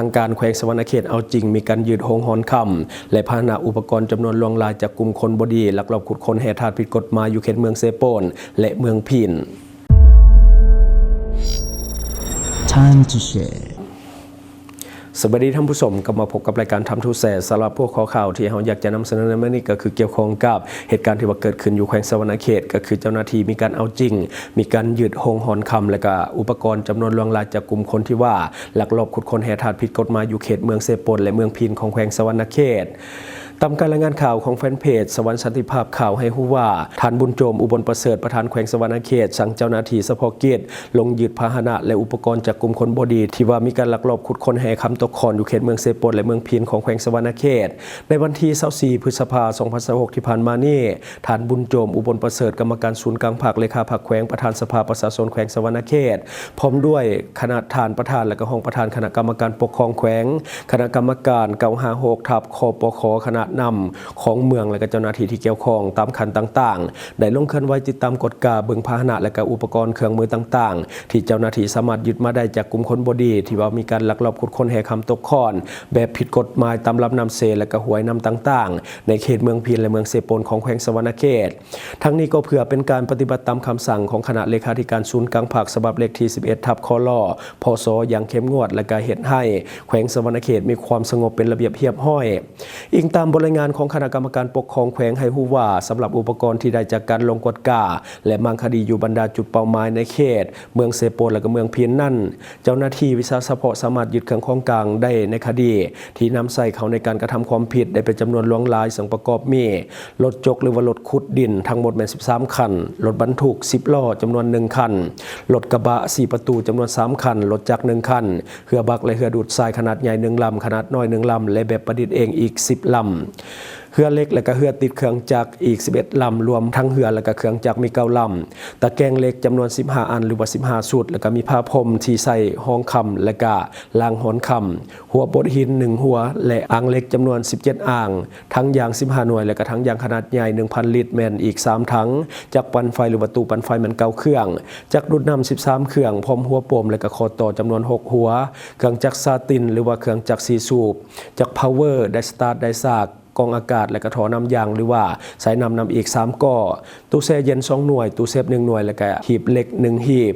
ทางการแขวงสวรรณเขตเอาจริงมีการยืดโฮงหอนคำและพาหนะอุปกรณ์จำนวนลวงลายจากกลุ่มคนบดีลักลอบขุดค้นแห่ธาตุผิดกฎหมายอยู่เขตเมืองเซโปนและเมืองพิน Time to shareสวัสดีท่านผู้ชมกลับมาพบกับรายการทำทูแสสำหรับพวกข้อข่าวที่เราอยากจะนำเสนอในวันนี้ก็คือเกี่ยวข้องกับเหตุการณ์ที่ว่าเกิดขึ้นอยู่แขวงสวรรณเขตก็คือเจ้าหน้าที่มีการเอาจริงมีการยืดโฮงหอนคำและก็อุปกรณ์จำนวนลวงลายจากกลุ่มคนที่ว่าลักลอบขุดค้นแห่ธาตุผิดกฎหมายอยู่เขตเมืองเซโปนและเมืองพินของแขวงสวรรณเขตตามการรายงานข่าวของแฟนเพจสวรรค์สันติภาพข่าวให้ฮู้ว่าท่านบุญโจมอุบลประเสริฐประธานแขวงสวรรณเขตสั่งเจ้าหน้าที่เฉพาะกิจลงยึดพาหนะและอุปกรณ์จากกลุ่มคนบดีที่ว่ามีการลักลอบขุดค้นแห่คำตกคอนอยู่เขตเมืองเซโปนและเมืองพินของแขวงสวรรณเขตในวันที่24พฤษภาคม2026ที่ผ่านมานี้ท่านบุญโจมอุบลประเสริฐกรรมการศูนย์กลางภาคเลขาภาคแขวงประธานสภาประชาชนแขวงสวรรณเขตพร้อมด้วยคณะทานประธานและก็ห้องประธานคณะกรรมการปกครองแขวงคณะกรรมการ956ทับคปคคณะนำของเมืองและก็เจ้าหน้าที่ที่เกี่ยวข้องตามขั้นต่างๆได้ลงเคลื่อนไหวติดตามกฎกาเบิ่งพาหนะและก็อุปกรณ์เครื่องมือต่างๆที่เจ้าหน้าที่สามารถยึดมาได้จากกลุ่มคนบดีที่ว่ามีการลักลอบขุดค้นแห่คำตกคอนแบบผิดกฎหมายตามลำน้ำเซและก็หวยน้ำต่างๆในเขตเมืองพินและเมืองเซโปนของแขวงสวรรณเขตทั้งนี้ก็เพื่อเป็นการปฏิบัติตามคำสั่งของคณะเลขาธิการศูนย์กลางภาคฉบับเลขที่11ทับคลพศอย่างเข้มงวดและก็เฮ็ดให้แขวงสวรรณเขตมีความสงบเป็นระเบียบเรียบร้อยอิงตามบทรายงานของคณะกรรมการปกครองแขวงให้ฮู้ว่าสำหรับอุปกรณ์ที่ได้จากการลงกฎกาและมังคดีอยู่บรรดาจุดเป้าหมายในเขตเมืองเซโปนและก็เมืองพินนั่นเจ้าหน้าที่วิชาเฉพาะสามารถยึดเครื่องของกลางได้ในคดีที่นำใส่เขาในการกระทำความผิดได้เป็นจำนวนลวงลายซึ่งประกอบมีรถจกหรือว่ารถขุดดินทั้งหมดเป็น13คันรถบรรทุก10ล้อจำนวน1คันรถกระบะ4ประตูจำนวน3คันรถจักร1คันเรือบักและเรือดูดทรายขนาดใหญ่1ลำขนาดน้อย1ลำและแบบประดิษฐ์เองอีก10ลำเรือเล็กและก็เรือติดเครื่องจักรอีก11ลำรวมทั้งเรือและก็เครื่องจักรมี9ลำตะแกรงเหล็กจำนวน15อันหรือว่า15ชุดแล้วก็มีผ้าพรมที่ใส่ห้องคำและก็ลางหอนคำหัวบดหิน1หัวและอ่างเหล็กจำนวน17อ่างทั้งยาง15หน่วยและก็ทั้งยางขนาดใหญ่ 1,000 ลิตรแมนอีก3ถังจักรปั่นไฟหรือว่าตู้ปั่นไฟมัน9เครื่องจักรดูดน้ำ13เครื่องพร้อมหัวโปมและก็คอต่อจำนวน6หัวเครื่องจักรซาตินหรือว่าเครื่องจักร4สูบจักรพาวเวอร์ไดสตาร์ทไดซากกองอากาศและกระถอนำยางหรือว่าสายนำอีก3ก้อตู้แช่เย็น2หน่วยตู้เซฟ1หน่วยและก็หีบเหล็ก1หีบ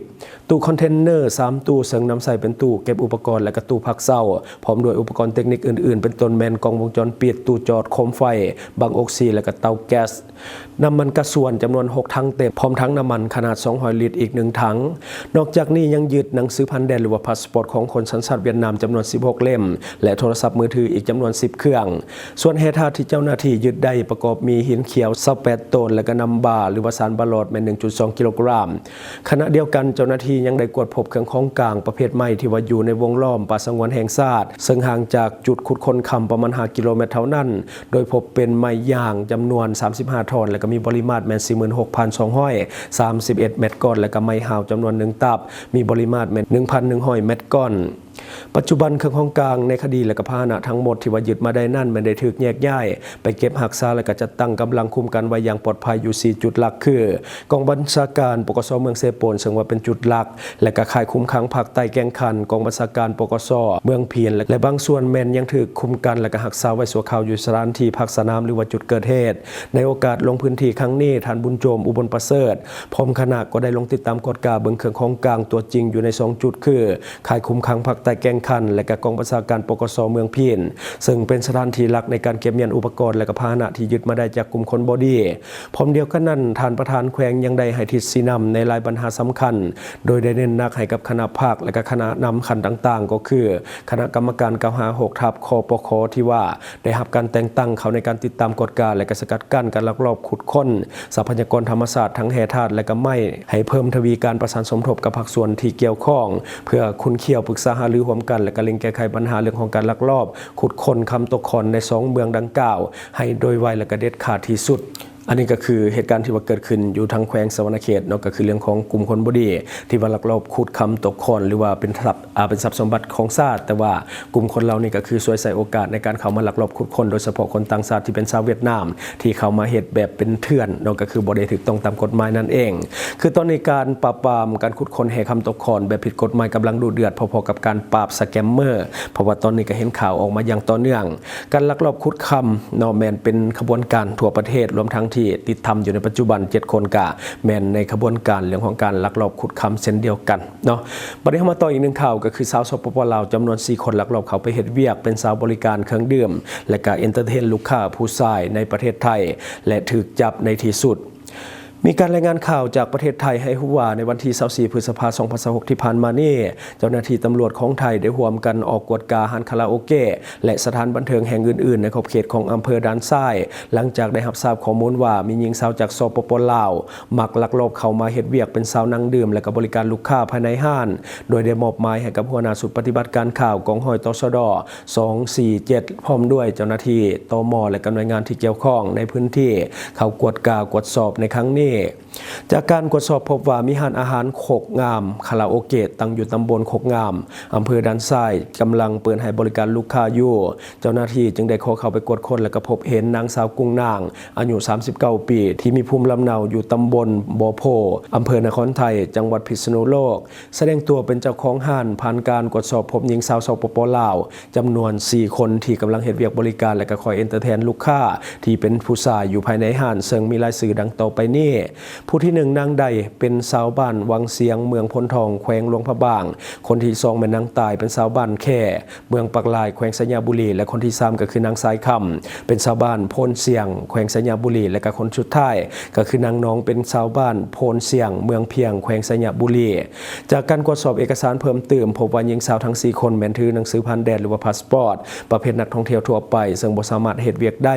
ตู้คอนเทนเนอร์3ตู้เสริงน้ำใส่เป็นตู้เก็บอุปกรณ์และก็ตู้พักเศร้าพร้อมด้วยอุปกรณ์เทคนิคอื่นๆเป็นต้นแมนกล้องวงจรปิดตู้จอดโคมไฟบังออกซิและก็เตาแก๊สน้ำมันกระส่วนจำนวน6ถังเต็มพร้อมทั้งน้ำมันขนาด200ลิตรอีก1ถังนอกจากนี้ยังยึดหนังสือพันแดนหรือว่าพาสปอร์ตของคนสัญชาติเวียดนามจำนวน16เล่มและโทรศัพท์มือถืออีกจำนวน10เครื่องส่วนเหตุที่เจ้าหน้าที่ยึดได้ประกอบมีหินเขียว28ต้นและก็น้ำบาหรือว่าสารบาลอดแม่ 1.2 กิโลกรัมขณะเดียวกันเจ้าหน้าที่ยังได้กวดพบเครื่องของกลางประเภทไม้ที่ว่าอยู่ในวงล้อมป่าสงวนแห่งชาติซึ่งห่างจากจุดขุดค้นคำประมาณ5กิโลเมตรเท่านั้นโดยพบเป็นไม้ย่างจำนวน35ท่อนและก็มีปริมาตรแม่น 46,231 เม็ดก้อนและก็ไม้ห่าวจำนวน1ตับมีปริมาตรแม่น 1,100 เม็ดก้อนปัจจุบันเครื่องของกลางในคดีและก็พาหนะทั้งหมดที่ว่ายึดมาได้นั่นไม่ได้ถูกแยกย้ายไปเก็บหักษาและก็จัดตั้งกำลังคุมกันไว้อย่างปลอดภัยอยู่4จุดหลักคือกองบัญชาการปกสเมืองเซโปนซึ่งว่าเป็นจุดหลักและก็ค่ายคุมขังภาคใต้แก่งคันกองบัญชาการปกสเมืองพินและบางส่วนแม่นยังถูกคุมกันและก็หักษาไว้ชั่วคราวอยู่สถานที่พักสนามหรือว่าจุดเกิดเหตุในโอกาสลงพื้นที่ครั้งนี้ท่านบุญโจมอุบลประเสริฐพร้อมคณะก็ได้ลงติดตามกฎกาเบิ่งเครื่องของกลางตัวจริงอยู่ใน2จุดคือค่ายคุมขังภาคใต้แก่งคันและก็กองบัญชาการปกสเมืองพินซึ่งเป็นสถานที่หลักในการเก็บเงียนอุปกรณ์และก็พาหนะที่ยึดมาได้จากกลุ่มคนบดีพร้อมเดียวกันนั้นท่านประธานแขวงยังได้ให้ทิศชี้นำในรายปัญหาสำคัญโดยได้เน้นหนักให้กับคณะภาคและก็คณะนำคันต่างๆก็คือคณะกรรมการ956ทับคปคที่ว่าได้รับการแต่งตั้งเขาในการติดตามกฎกาและก็สกัดกั้นการลักลอบขุดค้นทรัพยากรธรรมชาติทั้งแร่ธาตุและก็ไม้ให้เพิ่มทวีการประสานสมทบกับภาคส่วนที่เกี่ยวข้องเพื่อคุ้นเคี่ยวปรึกษาหารือร่วมกันและก็เร่งแก้ไขปัญหาเรื่องของการลักลอบขุดค้นคำตกคอนใน2เมืองดังกล่าวให้โดยไวและก็เด็ดขาดที่สุด อันนี้ก็คือเหตุการณ์ที่ว่าเกิดขึ้นอยู่ทางแขวงสะวรรณเขตเนาะก็คือเรื่องของกลุ่มคนบ่ดีที่ว่าลักลอบขุดค้ำตกคอนหรือว่าเป็นทรัพย์สมบัติของชาติแต่ว่ากลุ่มคนเหล่านี้ก็คือช่วยใส่โอกาสในการเข้ามาลักลอบขุดค้นโดยเฉพาะคนต่างชาติที่เป็นชาวเวียดนามที่เข้ามาเฮ็ดแบบเป็นเถื่อนเนาะก็คือบ่ได้ถูกต้องตามกฎหมายนั่นเองคือตอนนี้การปราบปรามการขุดค้นแห่ค้ำตกคอนแบบผิดกฎหมายกำลังดูเดือดพอๆกับการปราบสแกมเมอร์เพราะว่าตอนนี้ก็เห็นข่าวออกมาอย่างต่อเนื่องการลักลอบขุดค้ำเนาะแม่นเป็นขบวนการทั่วประเทศรวมทั้งที่ติดทำอยู่ในปัจจุบัน7คนกะแม่นในขบวนการเรื่องของการลักลอบขุดค้ำเช่นเดียวกันเนาะบัดนี้เฮามาต่ออีกหนึ่งข่าวก็คือสาวสปปลาวจำนวน4คนลักลอบเข้าไปเฮ็ดเวียกเป็นสาวบริการเครื่องดื่มและก็เอนเตอร์เทนลูกค้าผู้ชายในประเทศไทยและถูกจับในที่สุดมีการรายงานข่าวจากประเทศไทยให้รู้ว่าในวันที่24พฤษภาคม2026ที่ผ่านมานี่เจ้าหน้าที่ตำรวจของไทยได้ร่วมกันออกกวดการ้านคาราโอเกะและสถานบันเทิงแห่งอื่นๆในขอบเขตของอำเภอด่านซ้ายหลังจากได้รับทราบข้อมูลว่ามีหญิงสาวจากสปปลาวมักลักลอบเข้ามาเฮ็ดเวียกเป็นสาวนั่งดื่มและก็บริการลูกค้าภายในห้างโดยได้มอบหมายให้กับหัวหน้าศูนย์ปฏิบัติการข่าวกองร้อยตชด247พร้อมด้วยเจ้าหน้าที่ตมและก็หน่วยงานที่เกี่ยวข้องในพื้นที่เข้ากวดกากวดสอบในครั้งนี้จากการตรวจสอบพบว่ามีร้านอาหารโคกงามคาราโอเกะตั้งอยู่ตำบลโคกงามอำเภอด่านซ้ายกำลังเปิดให้บริการลูกค้าอยู่เจ้าหน้าที่จึงได้เข้าไปกวดค้นและก็พบเห็นนางสาวกุ้งนางอายุ39ปีที่มีภูมิลำเนาอยู่ตำบลบ่อโพอำเภอนครไทยจังหวัดพิษณุโลกแสดงตัวเป็นเจ้าของห้างผ่านการตรวจสอบพบหญิงสาวสปปลาวจำนวน4คนที่กำลังเฮ็ดเวียกบริการและก็คอยเอนเตอร์เทนลูกค้าที่เป็นผู้ชายอยู่ภายในห้างซึ่งมีรายชื่อดังต่อไปนี้ผู้ที่1นางใดเป็นชาวบ้านวังเสียงเมืองพลทองแขวงหลวงพระบางคนที่2เป็นนางตายเป็นชาวบ้านแค่เมืองปักลายแขวงสัญญาบุรีและคนที่3ก็คือนางสายคำเป็นชาวบ้านโพนเสียงแขวงสัญญาบุรีและก็คนสุดท้ายก็คือนางน้องเป็นชาวบ้านโพนเสียงเมืองเพียงแขวงสัญญาบุรีจากการตรวจสอบเอกสารเพิ่มเติมพบว่าหญิงสาวทั้ง4คนแม่นถือหนังสือผ่านแดนหรือว่าพาสปอร์ตประเภทนักท่องเที่ยวทั่วไปซึ่งบ่สามารถเฮ็ดเวียกได้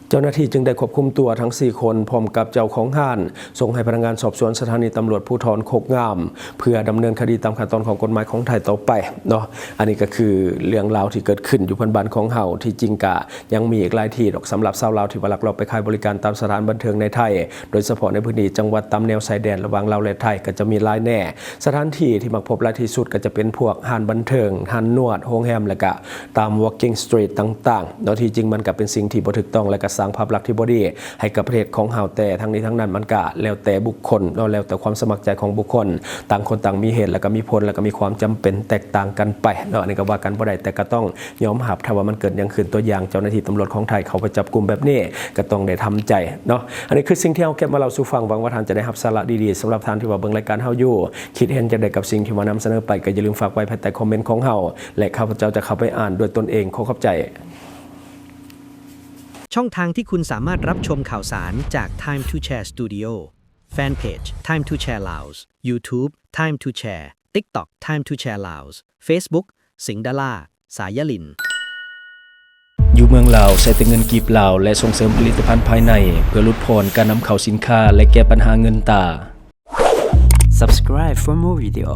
เจ้าหน้าที่จึงได้ควบคุมตัวทั้ง4คนพร้อมกับเจ้าของห้างส่งให้พนักงานสอบสวนสถานีตำรวจภูธรโคกงามเพื่อดำเนินคดีตามขั้นตอนของกฎหมายของไทยต่อไปเนาะอันนี้ก็คือเรื่องราวที่เกิดขึ้นอยู่พันบ้านของเฮาที่จริงกะยังมีอีกหลายที่ดอกสำหรับชาวลาวที่ลักลอบไปขายบริการตามสถานบันเทิงในไทยโดยเฉพาะในพื้นที่จังหวัดตามแนวชายแดนระหว่างลาวและไทยก็จะมีหลายแน่สถานที่ที่มักพบหลายที่สุดก็จะเป็นพวกห้างบันเทิงห้างนวดโรงแรมและก็ตาม walking street ต่างๆเนาะที่จริงมันก็เป็นสิ่งที่บ่ถูกต้องและก็สร้างภาพลักษณ์ที่บ่ดีให้กับประเทศของเฮาแต่ทั้งนี้ทั้งนั้นมันก็แล้วแต่บุคคลแล้วแต่ความสมัครใจของบุคคลต่างคนต่างมีเหตุแล้วก็มีผลแล้วก็มีความจำเป็นแตกต่างกันไปเนาะอันนี้ก็ว่ากันบ่ได้แต่ก็ต้องยอมรับถ้าว่ามันเกิดอย่างขึ้นตัวอย่างเจ้าหน้าที่ตำรวจของไทยเขาไปจับกลุ่มแบบนี้ก็ต้องได้ทำใจเนาะอันนี้คือสิ่งที่เฮาเก็บมาเล่าสู่ฟังหวังว่าท่านจะได้รับสาระดีๆสำหรับท่านที่ว่าเบิ่งรายการเฮาอยู่คิดเห็นจะได้กับสิ่งที่มานำเสนอไปก็อย่าลืมฝากไว้ภายใต้คอมเมนต์ของเฮาและข้าพเจ้าจะเข้าไปอ่านด้วยตนเองขอขอบใจช่องทางที่คุณสามารถรับชมข่าวสารจาก Time to Share Studio Fanpage Time to Share Laos YouTube Time to Share TikTok Time to Share Laos Facebook สิงห์ดาราสายลินอยู่เมืองลาวใช้แต่เงินกีบลาวและส่งเสริมผลิตภัณฑ์ภายในเพื่อลดพรการนำเข้าสินค้าและแก้ปัญหาเงินตา Subscribe for more video.